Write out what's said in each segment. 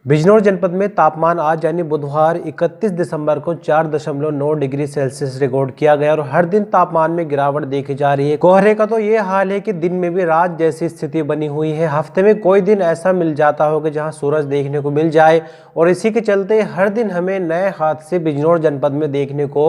बिजनौर जनपद में तापमान आज यानी बुधवार 31 दिसंबर को 4.9 डिग्री सेल्सियस रिकॉर्ड किया गया और हर दिन तापमान में गिरावट देखी जा रही है। कोहरे का तो ये हाल है कि दिन में भी रात जैसी स्थिति बनी हुई है। हफ्ते में कोई दिन ऐसा मिल जाता होगा जहां सूरज देखने को मिल जाए और इसी के चलते हर दिन हमें नए हादसे बिजनौर जनपद में देखने को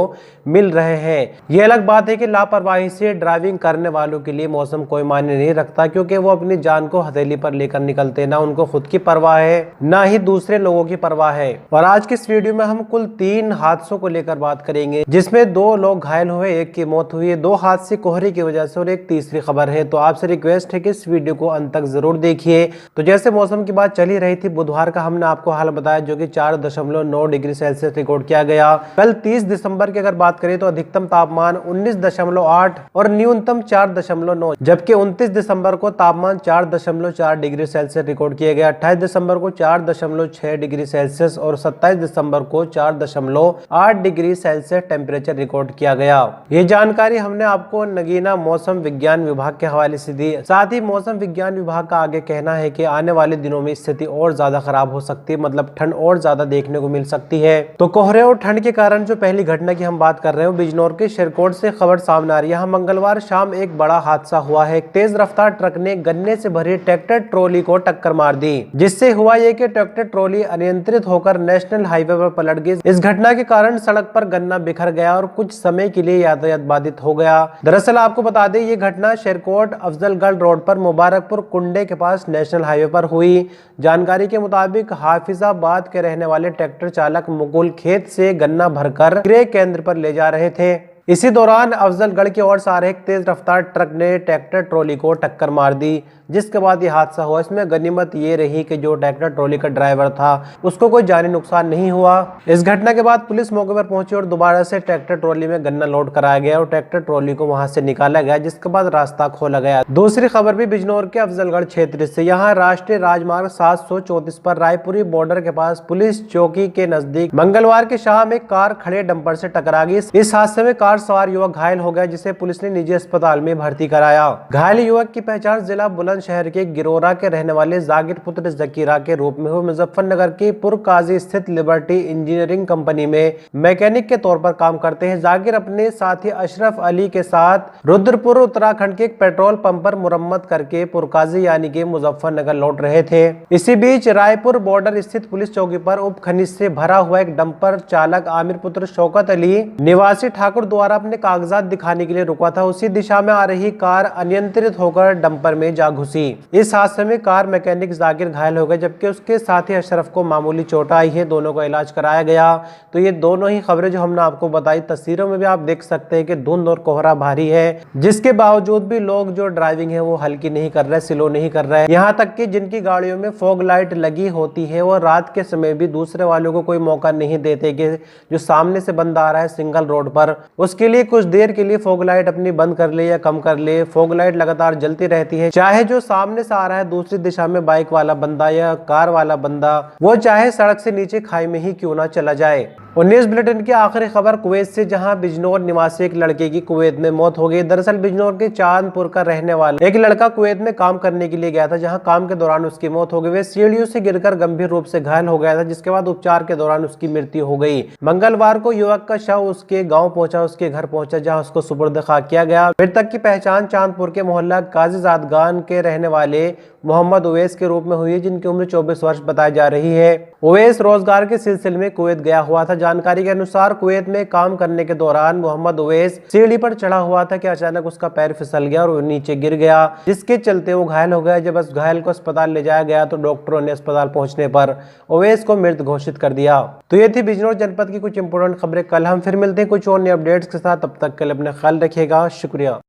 मिल रहे हैं। ये अलग बात है कि लापरवाही से ड्राइविंग करने वालों के लिए मौसम कोई मायने नहीं रखता, क्योंकि वो अपनी जान को हथेली पर लेकर निकलते, ना उनको खुद की परवाह है ना ही दूसरे लोगों की परवाह है। और आज के इस वीडियो में हम कुल 3 हादसों को लेकर बात करेंगे, जिसमें 2 लोग घायल हुए, 1 की मौत हुई है। 2 हादसे कोहरे की वजह से और एक तीसरी खबर है। तो आपसे रिक्वेस्ट है कि इस वीडियो को अंत तक जरूर देखिए। तो जैसे मौसम की बात चली रही थी, बुधवार का हमने आपको हाल बताया जो कि 4.9 डिग्री सेल्सियस रिकॉर्ड किया गया। कल 30 दिसंबर की अगर बात करें तो अधिकतम तापमान 19.8 और न्यूनतम 4.9, जबकि 29 दिसंबर को तापमान 4.4 डिग्री सेल्सियस रिकॉर्ड किया गया। 28 दिसंबर को 4.6 डिग्री सेल्सियस और 27 दिसंबर को 4.8 डिग्री सेल्सियस टेम्परेचर रिकॉर्ड किया गया। ये जानकारी हमने आपको नगीना मौसम विज्ञान विभाग के हवाले से दी। साथ ही मौसम विज्ञान विभाग का आगे कहना है कि आने वाले दिनों में स्थिति और ज्यादा खराब हो सकती है, मतलब ठंड और ज्यादा देखने को मिल सकती है। तो कोहरे और ठंड के कारण जो पहली घटना की हम बात कर रहे हैं, बिजनौर के शेरकोट से खबर सामने आ रही है। यहाँ मंगलवार शाम एक बड़ा हादसा हुआ है। एक तेज रफ्तार ट्रक ने गन्ने से भरी ट्रैक्टर ट्रॉली को टक्कर मार दी, जिससे हुआ ये कि ट्रैक्टर ट्रॉली अनियंत्रित होकर नेशनल हाईवे पर पलट गई। इस घटना के कारण सड़क पर गन्ना बिखर गया और कुछ समय के लिए यातायात बाधित हो गया। दरअसल आपको बता दें, ये घटना शेरकोट अफजलगढ़ रोड पर मुबारकपुर कुंडे के पास नेशनल हाईवे पर हुई। जानकारी के मुताबिक हाफिजाबाद के रहने वाले ट्रैक्टर चालक मुकुल खेत से गन्ना भरकर क्रय केंद्र पर ले जा रहे थे। इसी दौरान अफजलगढ़ की ओर से आ रहे एक तेज रफ्तार ट्रक ने ट्रैक्टर ट्रॉली को टक्कर मार दी, जिसके बाद ये हादसा हुआ। इसमें गनीमत ये रही कि जो ट्रैक्टर ट्रॉली का ड्राइवर था उसको कोई जानी नुकसान नहीं हुआ। इस घटना के बाद पुलिस मौके पर पहुंची और दोबारा से ट्रैक्टर ट्रॉली में गन्ना लोड कराया गया और ट्रैक्टर ट्रॉली को वहां से निकाला गया, जिसके बाद रास्ता खोला गया। दूसरी खबर भी बिजनौर के अफजलगढ़ क्षेत्र से। यहाँ राष्ट्रीय राजमार्ग 734 पर रायपुरी बॉर्डर के पास पुलिस चौकी के नजदीक मंगलवार की शाम एक कार खड़े डंपर से टकरा गई। इस हादसे में कार सवार युवक घायल हो गया, जिसे पुलिस ने निजी अस्पताल में भर्ती कराया। घायल युवक की पहचान जिला बुलंदशहर के गिरोरा के रहने वाले जाकिर पुत्र जकीरा के रूप में हुई। मुजफ्फरनगर की पुरकाजी स्थित लिबर्टी इंजीनियरिंग कंपनी में मैकेनिक के तौर पर काम करते हैं। जाकिर अपने साथी अशरफ अली के साथ रुद्रपुर उत्तराखंड के एक पेट्रोल पंप पर मुरम्मत करके पुरकाजी यानी कि मुजफ्फरनगर लौट रहे थे। इसी बीच रायपुर बॉर्डर स्थित पुलिस चौकी पर उप खनिज से भरा हुआ एक डंपर चालक आमिर पुत्र शौकत अली निवासी ठाकुर द्वारा अपने कागजात दिखाने के लिए रुका था। उसी दिशा में आ रही कार अनियंत्रित होकर डंपर में जा घुसी। इस हादसे में कार मैकेनिक जाकिर घायल हो गए, जबकि उसके साथी अशरफ को मामूली चोट आई है। दोनों का इलाज कराया गया। तो ये दोनों ही खबरें जो हमने आपको बताई, तस्वीरों में भी आप देख सकते हैं कि धुंध और कोहरा भारी है, जिसके बावजूद भी लोग जो ड्राइविंग है वो हल्की नहीं कर रहे, स्लो नहीं कर रहे। यहाँ तक कि जिनकी गाड़ियों में फॉग लाइट लगी होती है वो रात के समय भी दूसरे वालों को कोई मौका नहीं देते कि जो सामने से बंदा आ रहा है सिंगल रोड पर, उसके लिए कुछ देर के लिए फॉग लाइट अपनी बंद कर ले या कम कर ले। फॉग लाइट लगातार जलती रहती है, चाहे जो सामने से आ रहा है दूसरी दिशा में बाइक वाला बंदा या कार वाला बंदा, वो चाहे सड़क से नीचे खाई में ही क्यों ना चला जाए। और न्यूज बुलेटिन की आखिरी खबर कुवैत से, जहां बिजनौर निवासी एक लड़के की कुवैत में मौत हो गई। दरअसल बिजनौर के चांदपुर का रहने वाला एक लड़का कुवैत में काम करने के लिए गया था, जहां काम के दौरान उसकी मौत हो गई। वह सीढ़ियों से गिरकर गंभीर रूप से घायल हो गया था, जिसके बाद उपचार के दौरान उसकी मृत्यु हो गई। मंगलवार को युवक का शव उसके गाँव पहुंचा, उसके घर पहुंचा, जहाँ उसको सुपुर्द खाक किया गया। मृतक की पहचान चांदपुर के मोहल्ला काजीजादगान के रहने वाले मोहम्मद उवैस के रूप में हुई है, जिनकी उम्र 24 वर्ष बताई जा रही है। उवैस रोजगार के सिलसिले में कुवैत गया हुआ था। जानकारी के अनुसार कुवैत में काम करने के दौरान मोहम्मद उवैस सीढ़ी पर चढ़ा हुआ था कि अचानक उसका पैर फिसल गया और वो नीचे गिर गया, जिसके चलते वो घायल हो गया। जब उस घायल को अस्पताल ले जाया गया तो डॉक्टरों ने अस्पताल पहुंचने पर उवैस को मृत घोषित कर दिया। तो ये थी बिजनौर जनपद की कुछ इंपोर्टेंट खबरें। कल हम फिर मिलते हैं कुछ और नए अपडेट्स के साथ। तब तक के लिए अपना ख्याल रखिएगा। शुक्रिया।